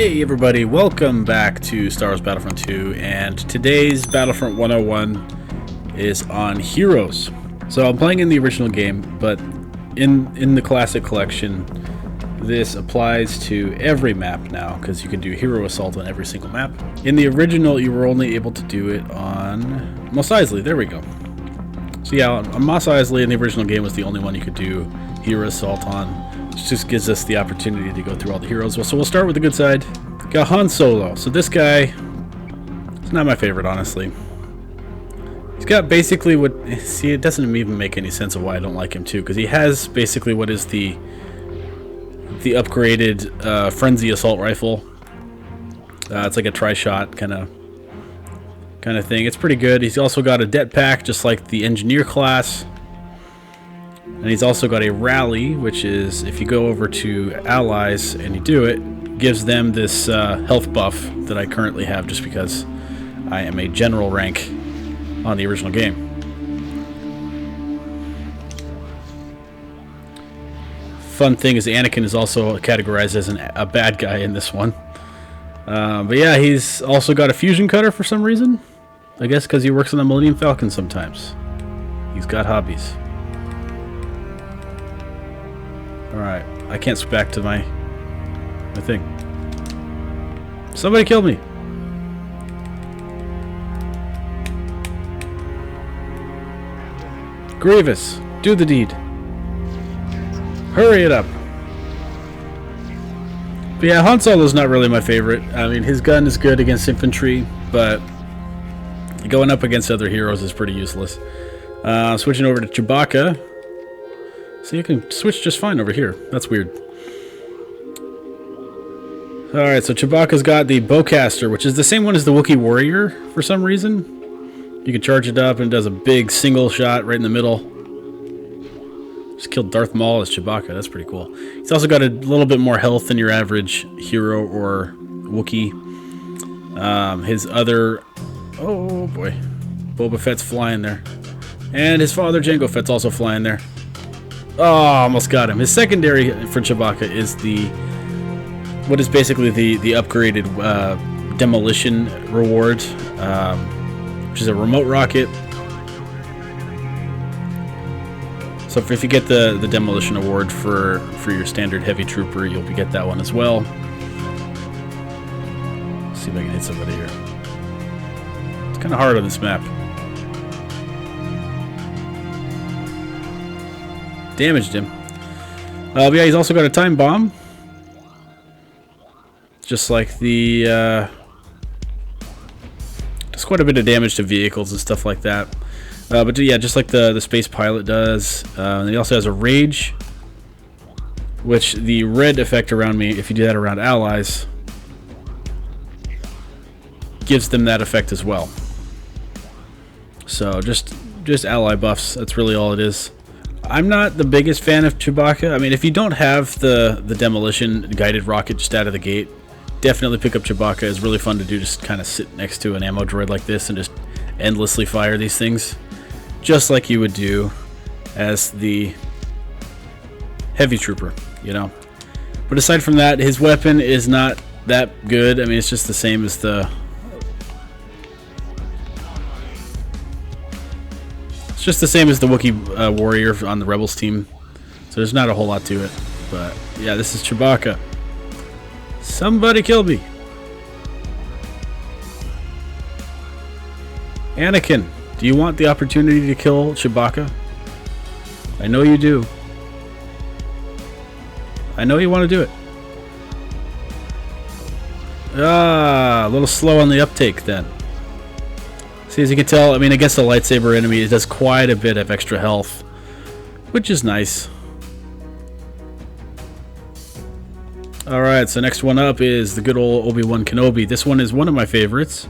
Hey everybody, welcome back to Star Wars Battlefront 2, and today's Battlefront 101 is on Heroes. So I'm playing in the original game, but in the Classic Collection, this applies to every map now, because you can do Hero Assault on every single map. In the original, you were only able to do it on Mos Eisley, there we go. So yeah, on Mos Eisley in the original game was the only one you could do Hero Assault on. Which just gives us the opportunity to go through all the heroes. So we'll start with the good side. Got Han Solo. So this guy, it's not my favorite, honestly. He's got basically what... See, it doesn't even make any sense of why I don't like him, too. Because he has basically what is the upgraded Frenzy Assault Rifle. It's like a tri-shot kind of thing. It's pretty good. He's also got a Det Pack, just like the Engineer class. And he's also got a rally, which is, if you go over to allies and you do it, gives them this health buff that I currently have just because I am a general rank on the original game. Fun thing is Anakin is also categorized as a bad guy in this one. But yeah, he's also got a fusion cutter for some reason. I guess because he works on the Millennium Falcon sometimes. He's got hobbies. Alright, I can't switch back to my thing. Somebody killed me! Grievous, do the deed. Hurry it up. But yeah, Han Solo's not really my favorite. I mean, his gun is good against infantry, but going up against other heroes is pretty useless. Switching over to Chewbacca. So you can switch just fine over here. That's weird. Alright, so Chewbacca's got the Bowcaster, which is the same one as the Wookiee Warrior for some reason. You can charge it up and it does a big single shot right in the middle. Just killed Darth Maul as Chewbacca. That's pretty cool. He's also got a little bit more health than your average hero or Wookiee. His other... Oh boy. Boba Fett's flying there. And his father, Jango Fett's also flying there. Oh, almost got him. His secondary for Chewbacca is what is basically the upgraded demolition reward, which is a remote rocket. So if you get the demolition award for your standard heavy trooper, you'll get that one as well. Let's see if I can hit somebody here. It's kind of hard on this map. Damaged him. But yeah, he's also got a time bomb. Just like the... Just quite a bit of damage to vehicles and stuff like that. But yeah, just like the space pilot does. And he also has a rage, which the red effect around me, if you do that around allies, gives them that effect as well. So just ally buffs. That's really all it is. I'm not the biggest fan of Chewbacca. I mean, if you don't have the demolition guided rocket just out of the gate, definitely pick up Chewbacca. It's really fun to do, just kind of sit next to an ammo droid like this and just endlessly fire these things. Just like you would do as the heavy trooper, you know. But aside from that, his weapon is not that good. I mean, it's just the same as the... It's just the same as the Wookiee Warrior on the Rebels team. So there's not a whole lot to it. But yeah, this is Chewbacca. Somebody killed me. Anakin, do you want the opportunity to kill Chewbacca? I know you do. I know you want to do it. Ah, a little slow on the uptake then. See, as you can tell, I mean, against a lightsaber enemy, it does quite a bit of extra health, which is nice. Alright, so next one up is the good old Obi-Wan Kenobi. This one is one of my favorites.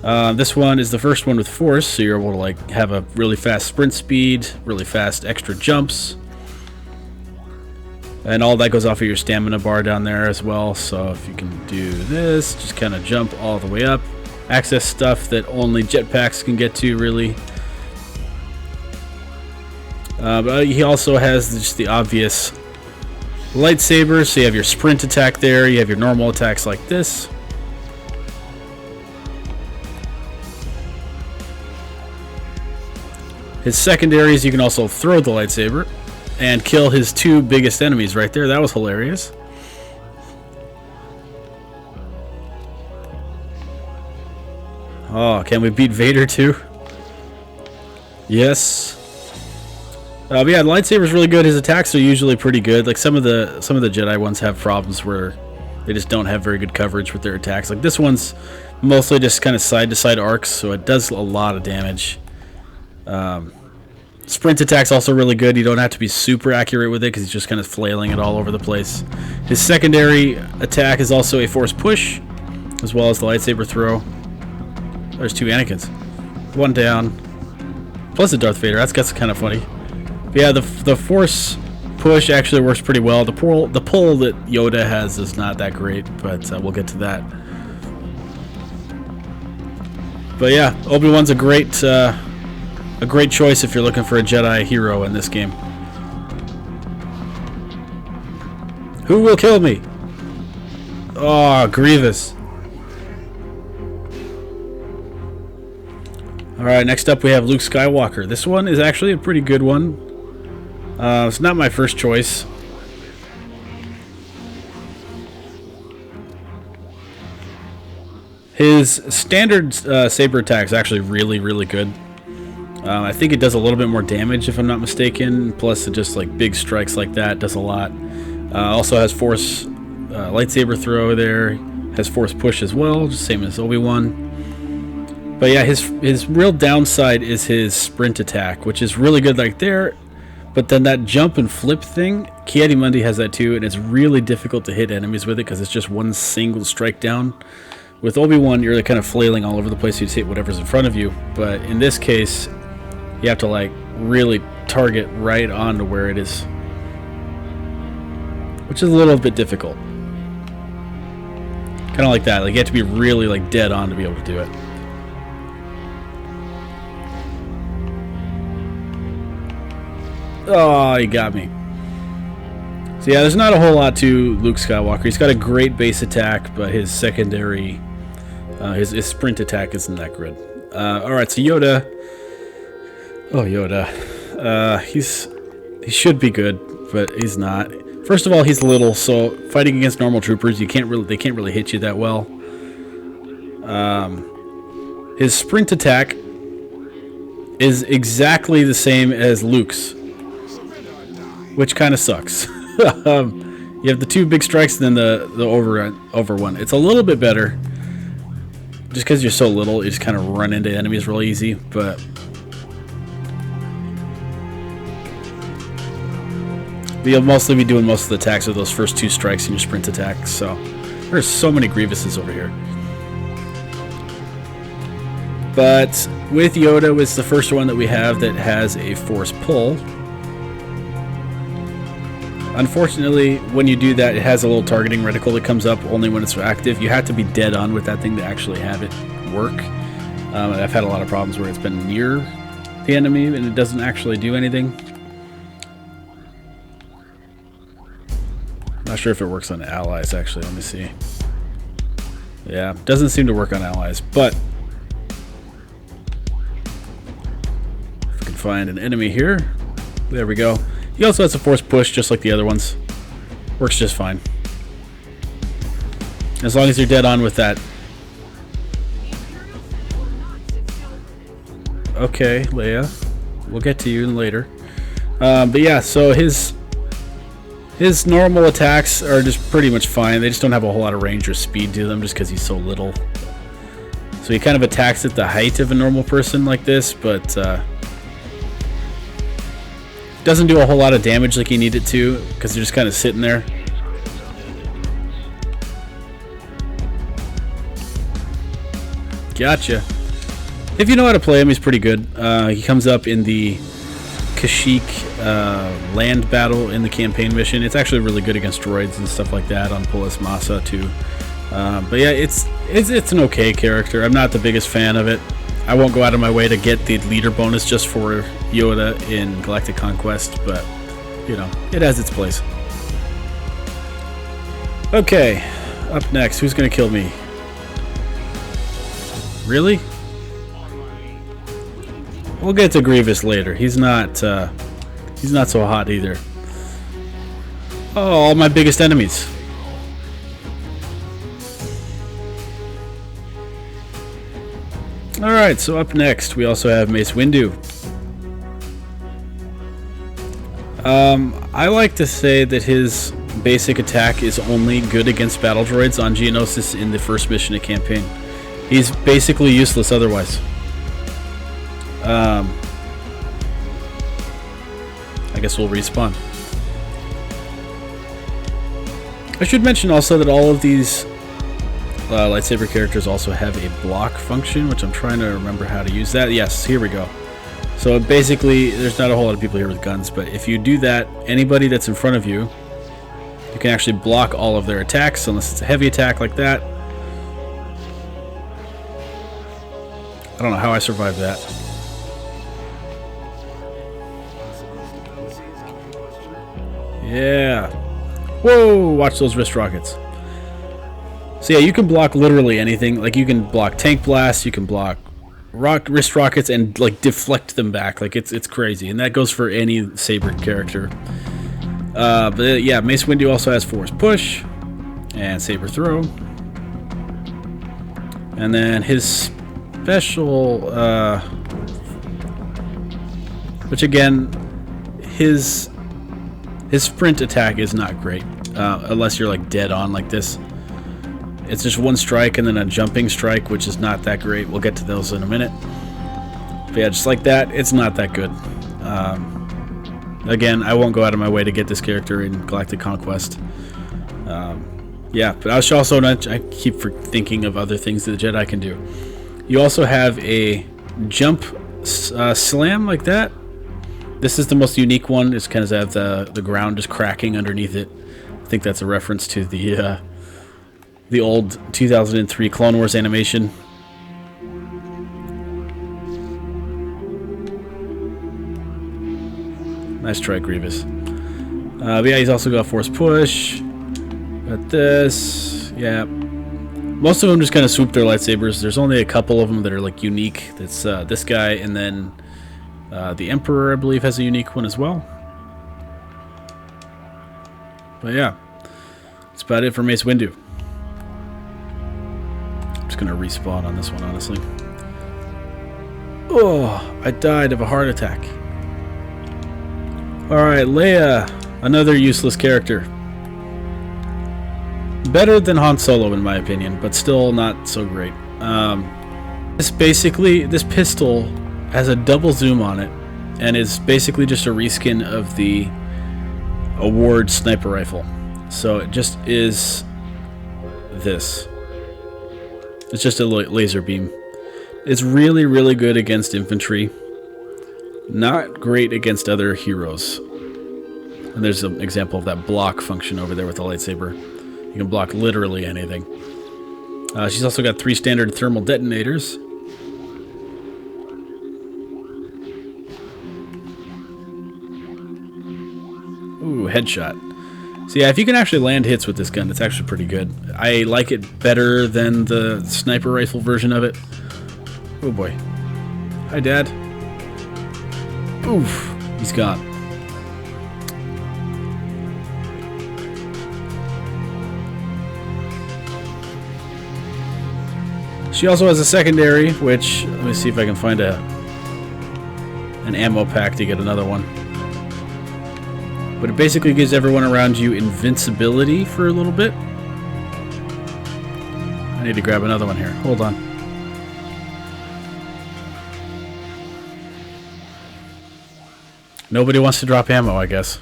This one is the first one with Force, so you're able to like have a really fast sprint speed, really fast extra jumps. And all that goes off of your stamina bar down there as well, so if you can do this, just kind of jump all the way up. Access stuff that only jetpacks can get to, really. But he also has just the obvious lightsaber, so you have your sprint attack there, you have your normal attacks like this. His secondaries, you can also throw the lightsaber and kill his two biggest enemies right there. That was hilarious. Oh, can we beat Vader too? Yes. But yeah, the lightsaber's really good. His attacks are usually pretty good. Like some of the Jedi ones have problems where they just don't have very good coverage with their attacks. Like this one's mostly just kind of side to side arcs, so it does a lot of damage. Sprint attack's also really good. You don't have to be super accurate with it because he's just kind of flailing it all over the place. His secondary attack is also a force push, as well as the lightsaber throw. There's two Anakins. One down. Plus a Darth Vader. That's kind of funny. But yeah, the force push actually works pretty well. The pull that Yoda has is not that great, but we'll get to that. But yeah, Obi-Wan's a great choice if you're looking for a Jedi hero in this game. Who will kill me? Oh, Grievous. Alright, next up we have Luke Skywalker. This one is actually a pretty good one. It's not my first choice. His standard Saber attack is actually really, really good. I think it does a little bit more damage if I'm not mistaken. Plus, it just like big strikes like that does a lot. Also has force lightsaber throw there. Has force push as well, just same as Obi-Wan. But yeah, his real downside is his sprint attack, which is really good like there. But then that jump and flip thing, Adi Mundi has that too, and it's really difficult to hit enemies with it because it's just one single strike down. With Obi-Wan, you're kind of flailing all over the place. You just hit whatever's in front of you. But in this case, you have to like really target right onto where it is, which is a little bit difficult. Kind of like that. Like you have to be really like dead on to be able to do it. Oh, he got me. So yeah, there's not a whole lot to Luke Skywalker. He's got a great base attack, but his secondary, his sprint attack isn't that good. Alright, so Yoda. Oh, Yoda. He should be good, but he's not. First of all, he's little, so fighting against normal troopers, they can't really hit you that well. His sprint attack is exactly the same as Luke's, which kind of sucks. You have the two big strikes and then the over one. It's a little bit better. Just because you're so little, you just kind of run into enemies real easy, but you'll mostly be doing most of the attacks with those first two strikes in your sprint attacks. So there's so many Grievouses over here. But with Yoda, it's the first one that we have that has a force pull. Unfortunately, when you do that, it has a little targeting reticle that comes up only when it's active. You have to be dead on with that thing to actually have it work. I've had a lot of problems where it's been near the enemy and it doesn't actually do anything. Not sure if it works on allies, actually. Let me see. Yeah, doesn't seem to work on allies, but if we can find an enemy here. There we go. He also has a force push, just like the other ones. Works just fine. As long as you're dead on with that. Okay, Leia. We'll get to you later. But yeah, so his normal attacks are just pretty much fine. They just don't have a whole lot of range or speed to them just because he's so little. So he kind of attacks at the height of a normal person like this, but doesn't do a whole lot of damage like you need it to because they're just kind of sitting there. Gotcha. If you know how to play him, he's pretty good. He comes up in the Kashyyyk land battle in the campaign mission. It's actually really good against droids and stuff like that on Polis Massa too. But yeah, it's an okay character. I'm not the biggest fan of it. I won't go out of my way to get the leader bonus just for Yoda in Galactic Conquest, but you know, it has its place. Okay, up next, who's gonna kill me? Really? We'll get to Grievous later. He's not so hot either. Oh, all my biggest enemies. Alright, so up next we also have Mace Windu. I like to say that his basic attack is only good against battle droids on Geonosis in the first mission of campaign. He's basically useless otherwise. I guess we'll respawn. I should mention also that all of these lightsaber characters also have a block function, which I'm trying to remember how to use that. Yes, here we go. So basically, there's not a whole lot of people here with guns, but if you do that, anybody that's in front of you, you can actually block all of their attacks, unless it's a heavy attack like that. I don't know how I survived that. Yeah. Whoa, watch those wrist rockets. So yeah, you can block literally anything. Like, you can block tank blasts, you can block wrist rockets and like deflect them back. Like, it's crazy, and that goes for any Saber character. But yeah, Mace Windu also has Force Push and Saber Throw, and then his special, which again, his sprint attack is not great unless you're like dead on like this. It's just one strike and then a jumping strike, which is not that great. We'll get to those in a minute. But yeah, just like that, it's not that good. Again, I won't go out of my way to get this character in Galactic Conquest. Yeah, but I should also not. I keep thinking of other things that the Jedi can do. You also have a jump slam like that. This is the most unique one. It's kind of have the ground just cracking underneath it. I think that's a reference to the old 2003 Clone Wars animation. Nice try, Grievous. But yeah, he's also got Force Push. Got this. Yeah. Most of them just kind of swoop their lightsabers. There's only a couple of them that are like unique. That's this guy, and then the Emperor, I believe, has a unique one as well. But yeah, that's about it for Mace Windu. I'm just gonna respawn on this one, honestly. Oh, I died of a heart attack. Alright, Leia, another useless character. Better than Han Solo in my opinion, but still not so great. This pistol has a double zoom on it, and is basically just a reskin of the award sniper rifle. So it just is this. It's just a laser beam. It's really, really good against infantry. Not great against other heroes. And there's an example of that block function over there with the lightsaber. You can block literally anything. She's also got 3 standard thermal detonators. Ooh, headshot. So yeah, if you can actually land hits with this gun, it's actually pretty good. I like it better than the sniper rifle version of it. Oh boy. Hi, Dad. Oof, he's gone. She also has a secondary, which, let me see if I can find an ammo pack to get another one. But it basically gives everyone around you invincibility for a little bit. I need to grab another one here. Hold on. Nobody wants to drop ammo, I guess.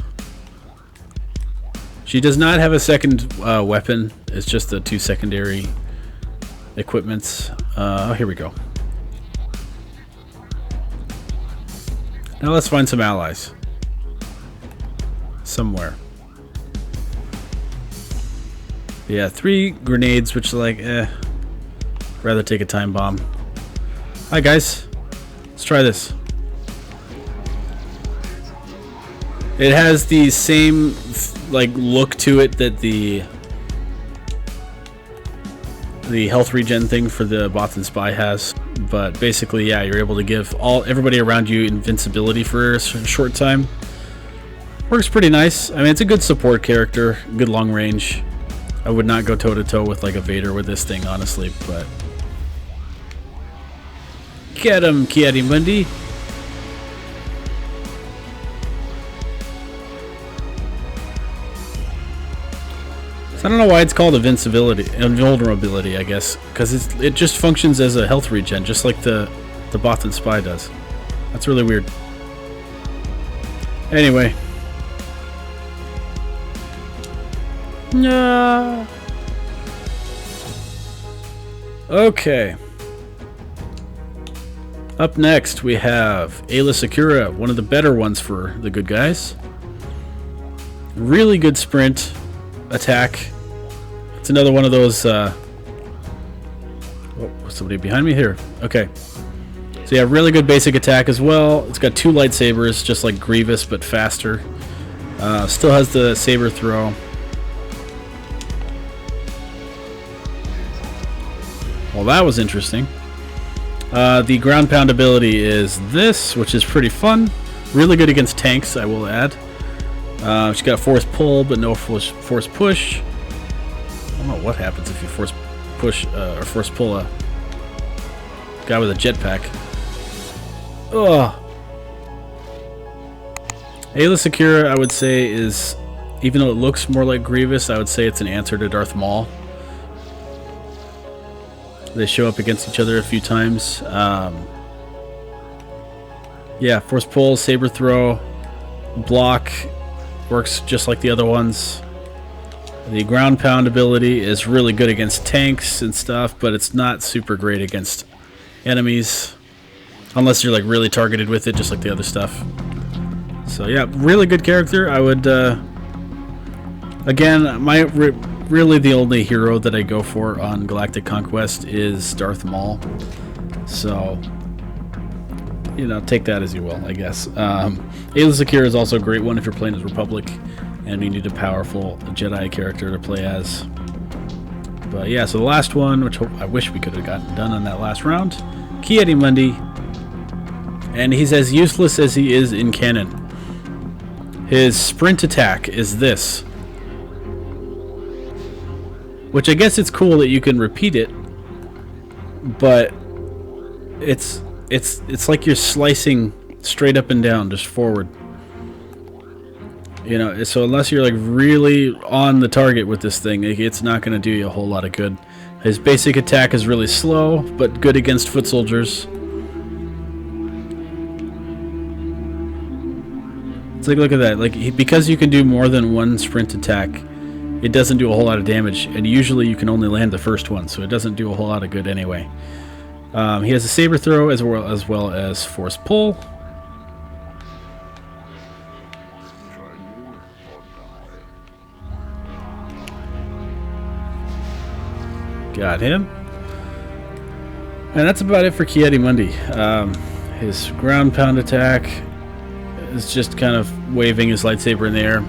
She does not have a second weapon. It's just the 2 secondary equipments. Oh, here we go. Now let's find some allies. Somewhere. Yeah, 3 grenades, which like, rather take a time bomb. Hi guys. Let's try this. It has the same like look to it that the the health regen thing for the Bothan Spy has. But basically, yeah, you're able to give everybody around you invincibility for a short time. Works pretty nice. I mean, it's a good support character, good long range. I would not go toe-to-toe with like a Vader with this thing, honestly, but... Get him, Adi Mundi. So I don't know why it's called invulnerability, I guess, because it just functions as a health regen, just like the Bothan Spy does. That's really weird. Anyway. No. Okay. Up next, we have Aayla Secura, one of the better ones for the good guys. Really good sprint, attack. It's another one of those... oh, somebody behind me here. Okay. So yeah, really good basic attack as well. It's got 2 lightsabers, just like Grievous, but faster. Still has the saber throw. Well, that was interesting. The ground pound ability is this, which is pretty fun. Really good against tanks, I will add. She's got force pull, but no force push. I don't know what happens if you force push or force pull a guy with a jetpack. Ugh. Aayla Secura, I would say, is, even though it looks more like Grievous, I would say it's an answer to Darth Maul. They show up against each other a few times. Yeah, force pull, saber throw, block, works just like the other ones. The ground pound ability is really good against tanks and stuff, but it's not super great against enemies, unless you're like really targeted with it, just like the other stuff. So yeah, really good character. I would, again, really the only hero that I go for on Galactic Conquest is Darth Maul. So, you know, take that as you will, I guess. Aayla Secura is also a great one if you're playing as Republic and you need a powerful Jedi character to play as. But yeah, so the last one, which I wish we could have gotten done on that last round, Adi Mundi. And he's as useless as he is in canon. His sprint attack is this. Which I guess it's cool that you can repeat it, but it's like you're slicing straight up and down, just forward. You know, so unless you're like really on the target with this thing, it's not going to do you a whole lot of good. His basic attack is really slow, but good against foot soldiers. It's like, look at that. Like, because you can do more than one sprint attack, it doesn't do a whole lot of damage, and usually you can only land the first one, so it doesn't do a whole lot of good anyway. He has a saber throw as well as force pull. Got him. And that's about it for Adi Mundi. His ground pound attack is just kind of waving his lightsaber in the air.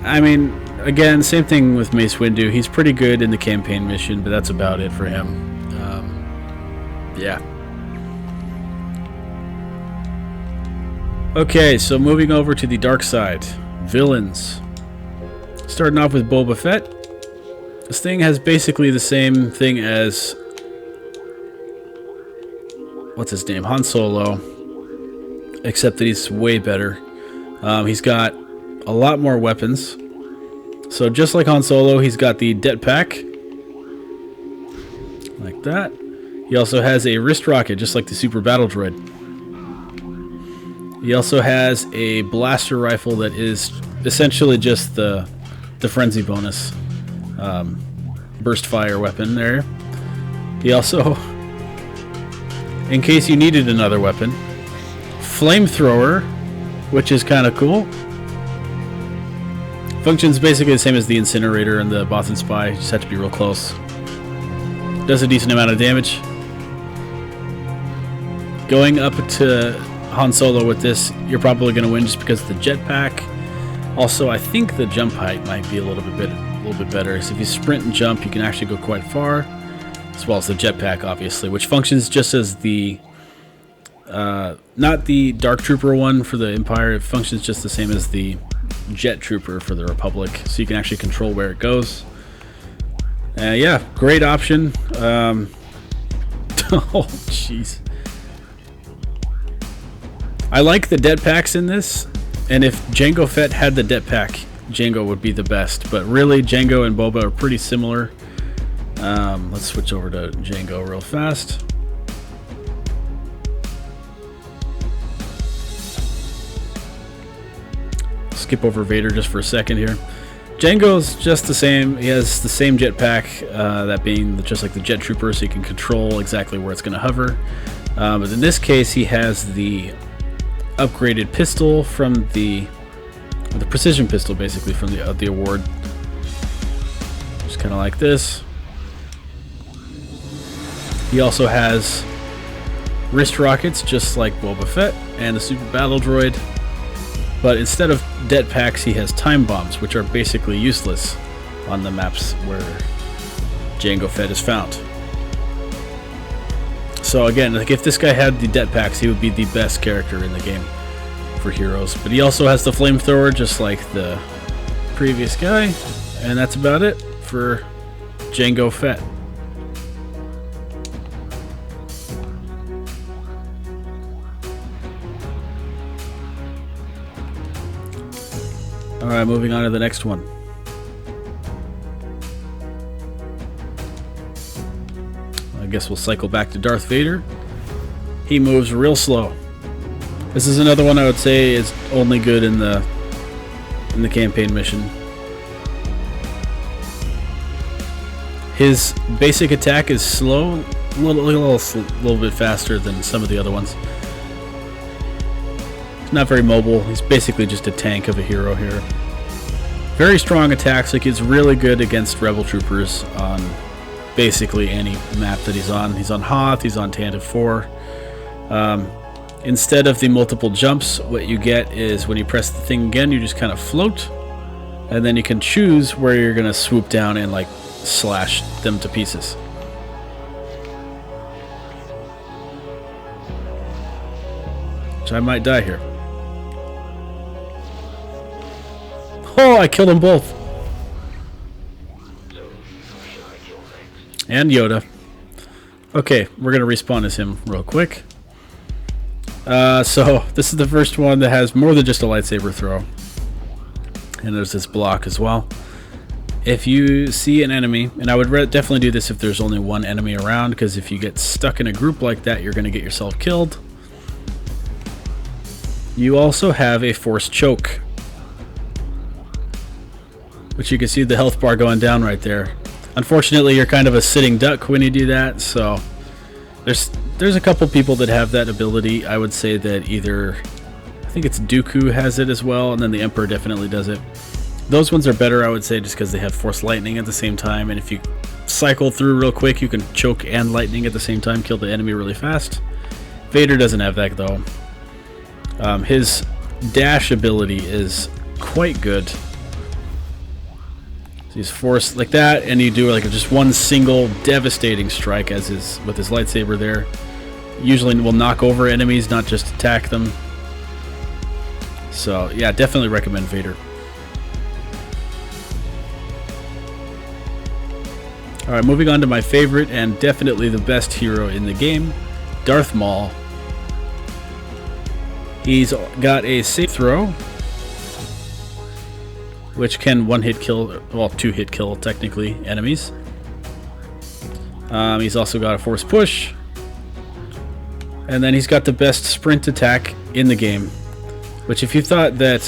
I mean, again, same thing with Mace Windu. He's pretty good in the campaign mission, but that's about it for him. Yeah. Okay, so moving over to the dark side. Villains. Starting off with Boba Fett. This thing has basically the same thing as... what's his name? Han Solo. Except that he's way better. He's got a lot more weapons. So just like Han Solo, he's got the jetpack. Like that. He also has a wrist rocket, just like the Super Battle Droid. He also has a blaster rifle that is essentially just the frenzy bonus. Burst fire weapon there. He also, in case you needed another weapon, flamethrower, which is kind of cool. Functions basically the same as the incinerator and the Bothan Spy, you just have to be real close. Does a decent amount of damage. Going up to Han Solo with this, you're probably going to win just because of the jetpack. Also, I think the jump height might be a little bit little bit better. So if you sprint and jump, you can actually go quite far, as well as the jetpack, obviously, which functions just as the not the Dark Trooper one for the Empire. It functions just the same as the Jet Trooper for the Republic, so you can actually control where it goes. Yeah, great option. Oh, jeez. I like the jetpacks in this, and if Jango Fett had the jetpack, Jango would be the best. But really, Jango and Boba are pretty similar. Let's switch over to Jango real fast. Skip over Vader just for a second here. Jango's just the same. He has the same jetpack, that being just like the Jet Trooper, so he can control exactly where it's going to hover. But in this case, he has the upgraded pistol from the precision pistol, basically from the award. Just kind of like this. He also has wrist rockets, just like Boba Fett, and the super battle droid. But instead of jetpacks, he has time bombs, which are basically useless on the maps where Jango Fett is found. So again, like if this guy had the jetpacks, he would be the best character in the game for heroes. But he also has the flamethrower, just like the previous guy, and that's about it for Jango Fett. Alright, moving on to the next one. I guess we'll cycle back to Darth Vader. He moves real slow. This is another one I would say is only good in the campaign mission. His basic attack is slow, a little bit faster than some of the other ones. Not very mobile. He's basically just a tank of a hero here. Very strong attacks. Like, he's really good against rebel troopers on basically any map that he's on. He's on Hoth, he's on Tantive 4. Instead of the multiple jumps, what you get is when you press the thing again, you just kind of float, and then you can choose where you're going to swoop down and like slash them to pieces. So I might die here. Oh, I killed them both. And Yoda. Okay, we're going to respawn as him real quick. So, this is the first one that has more than just a lightsaber throw. And there's this block as well. If you see an enemy, and I would definitely do this if there's only one enemy around, because if you get stuck in a group like that, you're going to get yourself killed. You also have a force choke, which you can see the health bar going down right there. Unfortunately, you're kind of a sitting duck when you do that, so there's a couple people that have that ability. I would say that either, I think it's Dooku has it as well, and then the Emperor definitely does it. Those ones are better, I would say, just because they have force lightning at the same time, and if you cycle through real quick, you can choke and lightning at the same time, kill the enemy really fast. Vader doesn't have that though. His dash ability is quite good. So he's forced like that, and you do like just one single devastating strike with his lightsaber there. Usually will knock over enemies, not just attack them. So yeah, definitely recommend Vader. Alright, moving on to my favorite and definitely the best hero in the game, Darth Maul. He's got a safe throw, which can one-hit kill, well, two-hit kill, technically, enemies. He's also got a force push. And then he's got the best sprint attack in the game, which if you thought that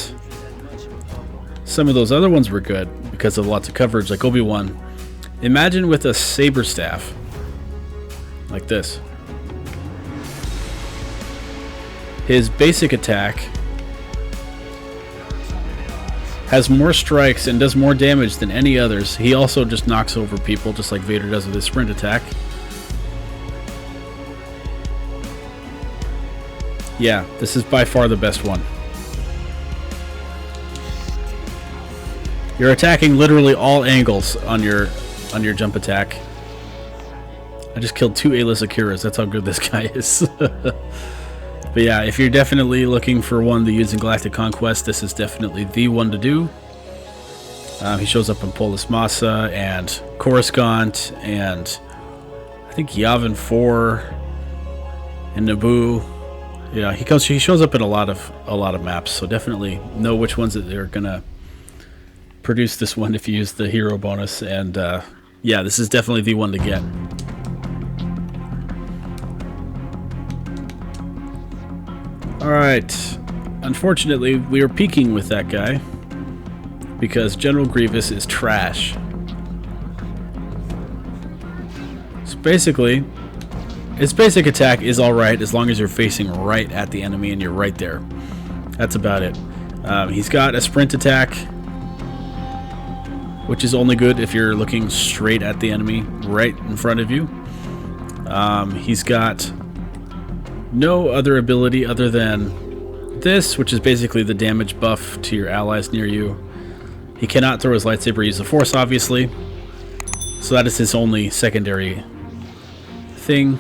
some of those other ones were good because of lots of coverage, like Obi-Wan, imagine with a saber staff, like this. His basic attack has more strikes and does more damage than any others. He also just knocks over people, just like Vader does with his sprint attack. Yeah, this is by far the best one. You're attacking literally all angles on your jump attack. I just killed 2 Aayla Securas. That's how good this guy is. But yeah, if you're definitely looking for one to use in Galactic Conquest, this is definitely the one to do. He shows up in Polis Massa and Coruscant and I think Yavin 4 and Naboo. Yeah, he shows up in a lot of maps, so definitely know which ones that they're gonna produce this one if you use the hero bonus. And yeah, this is definitely the one to get. Alright, unfortunately we are peaking with that guy because General Grievous is trash. So basically, its basic attack is alright as long as you're facing right at the enemy and you're right there. That's about it. He's got a sprint attack, which is only good if you're looking straight at the enemy right in front of you. He's got no other ability other than this, which is basically the damage buff to your allies near you. He cannot throw his lightsaber or use the Force, obviously. So that is his only secondary thing.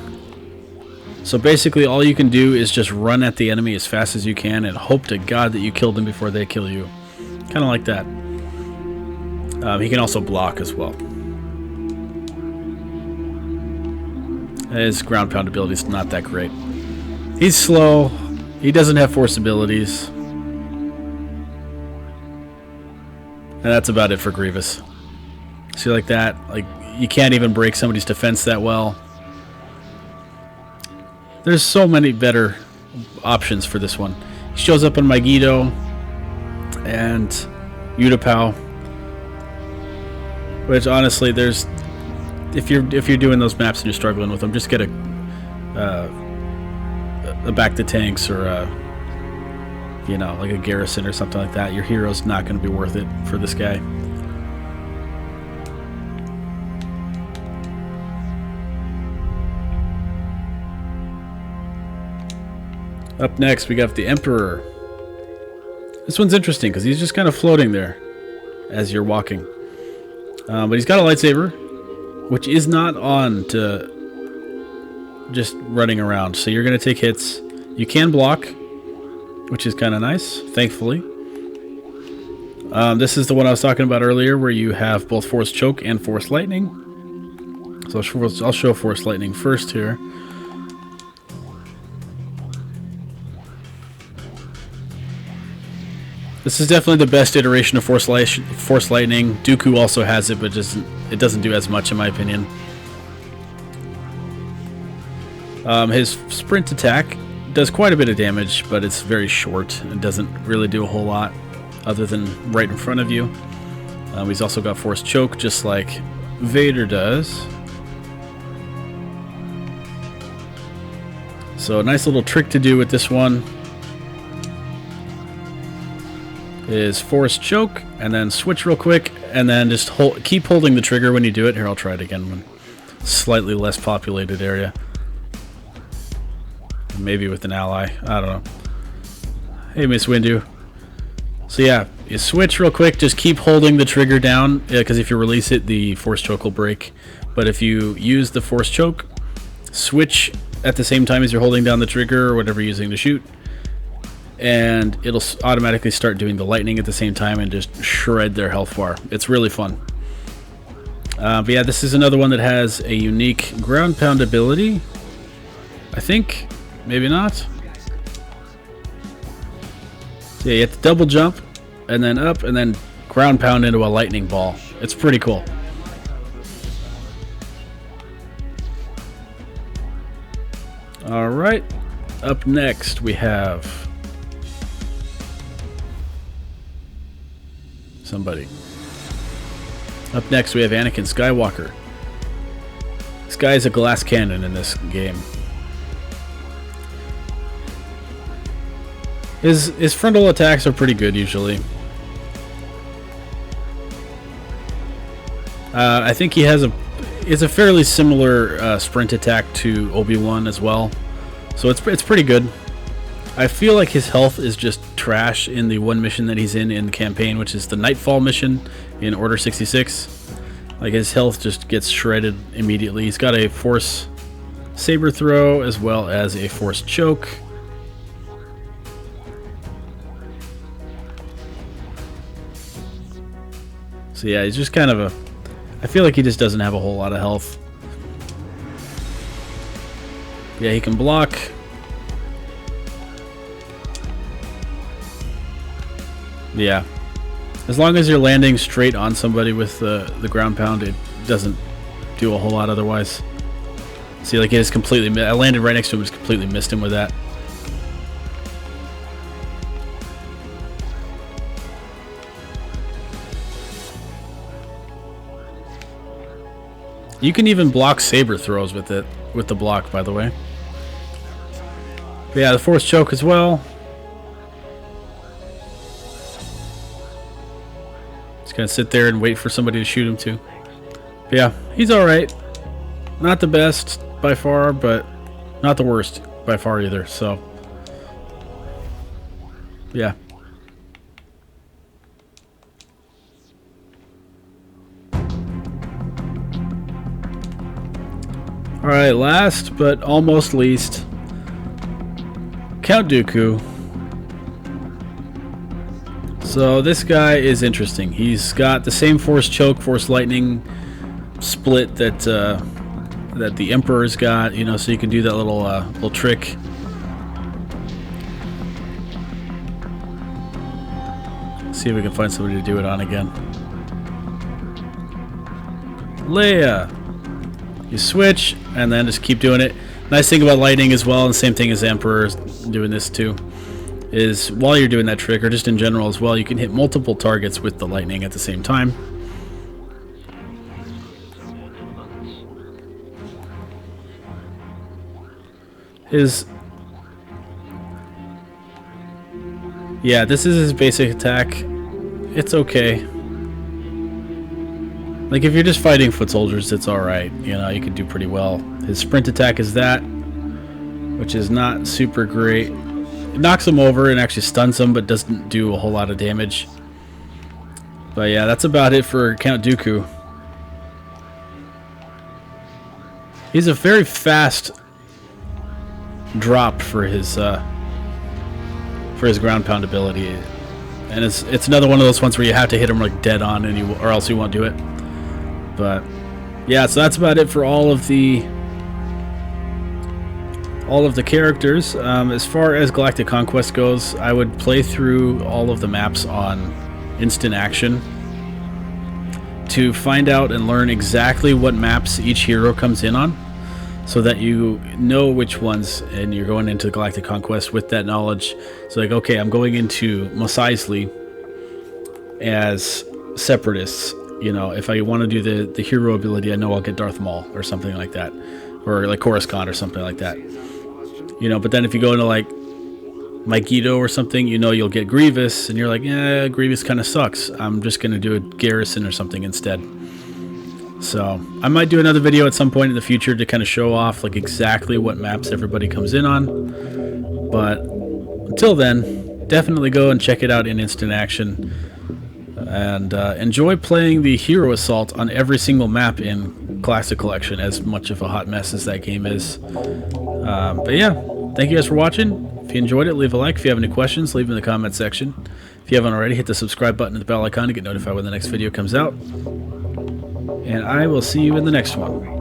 So basically all you can do is just run at the enemy as fast as you can and hope to God that you kill them before they kill you. Kind of like that. He can also block as well. His ground pound ability is not that great. He's slow. He doesn't have Force abilities. And that's about it for Grievous. See, like that? Like, you can't even break somebody's defense that well. There's so many better options for this one. He shows up in Megiddo and Utapau, which honestly, there's if you're doing those maps and you're struggling with them, just get a back to tanks or you know, like a garrison or something like that. Your hero's not going to be worth it for this guy. Up next, we got the Emperor. This one's interesting because he's just kind of floating there as you're walking. But he's got a lightsaber, which is not on to just running around. So you're going to take hits. You can block, which is kind of nice, thankfully. This is the one I was talking about earlier where you have both Force Choke and Force Lightning. So I'll show Force Lightning first here. This is definitely the best iteration of Force Lightning. Dooku also has it, but it doesn't do as much in my opinion. His sprint attack does quite a bit of damage, but it's very short and doesn't really do a whole lot other than right in front of you. He's also got Force Choke, just like Vader does. So a nice little trick to do with this one is Force Choke, and then switch real quick, and then just keep holding the trigger when you do it. Here, I'll try it again when slightly less populated area. Maybe with an ally. I don't know. Hey, Mace Windu. So yeah, you switch real quick, just keep holding the trigger down, because if you release it, the Force Choke will break. But if you use the Force Choke, switch at the same time as you're holding down the trigger or whatever you're using to shoot, and it'll automatically start doing the lightning at the same time and just shred their health bar. It's really fun. But yeah, this is another one that has a unique ground pound ability. I think, maybe not. So yeah, you have to double jump and then up and then ground pound into a lightning ball. It's pretty cool. Alright, up next we have somebody. Up next we have Anakin Skywalker. This guy is a glass cannon in this game. His frontal attacks are pretty good usually. I think he has a fairly similar sprint attack to Obi-Wan as well, so it's pretty good. I feel like his health is just trash in the one mission that he's in the campaign, which is the Nightfall mission, in Order 66. Like, his health just gets shredded immediately. He's got a Force Saber throw as well as a Force choke. So yeah, he's just kind of a... I feel like he just doesn't have a whole lot of health. Yeah, he can block. Yeah. As long as you're landing straight on somebody with the ground pound, it doesn't do a whole lot otherwise. See, like, it is completely... I landed right next to him, just completely missed him with that. You can even block Saber throws with it, with the block, by the way. But yeah, the Force choke as well. Just gonna sit there and wait for somebody to shoot him too. But yeah, he's alright. Not the best by far, but not the worst by far either, so yeah. Alright, last but almost least, Count Dooku. So this guy is interesting. He's got the same Force choke, Force lightning split that that the Emperor's got, you know, so you can do that little trick. See if we can find somebody to do it on again. Leia. You switch and then just keep doing it. Nice thing about lightning as well, and the same thing as Emperor doing this too, is while you're doing that trick, or just in general as well, you can hit multiple targets with the lightning at the same time. Yeah, this is his basic attack. It's okay. Like, if you're just fighting foot soldiers, it's alright. You know, you can do pretty well. His sprint attack is that, which is not super great. It knocks him over and actually stuns him, but doesn't do a whole lot of damage. But yeah, that's about it for Count Dooku. He's a very fast drop for his ground pound ability, and it's another one of those ones where you have to hit him like dead on, and or else you won't do it. But yeah, so that's about it for all of the characters. As far as Galactic Conquest goes, I would play through all of the maps on instant action to find out and learn exactly what maps each hero comes in on, so that you know which ones, and you're going into Galactic Conquest with that knowledge. So like, okay, I'm going into Mos Eisley as separatists. You know, if I want to do the hero ability, I know I'll get Darth Maul or something like that, or like Coruscant or something like that. You know, but then if you go into like Mygeeto or something, you know you'll get Grievous, and you're like, yeah, Grievous kind of sucks. I'm just going to do a Garrison or something instead. So I might do another video at some point in the future to kind of show off like exactly what maps everybody comes in on. But until then, definitely go and check it out in instant action. And enjoy playing the Hero Assault on every single map in Classic Collection, as much of a hot mess as that game is. But yeah, thank you guys for watching. If you enjoyed it, leave a like. If you have any questions, leave them in the comment section. If you haven't already, hit the subscribe button and the bell icon to get notified when the next video comes out. And I will see you in the next one.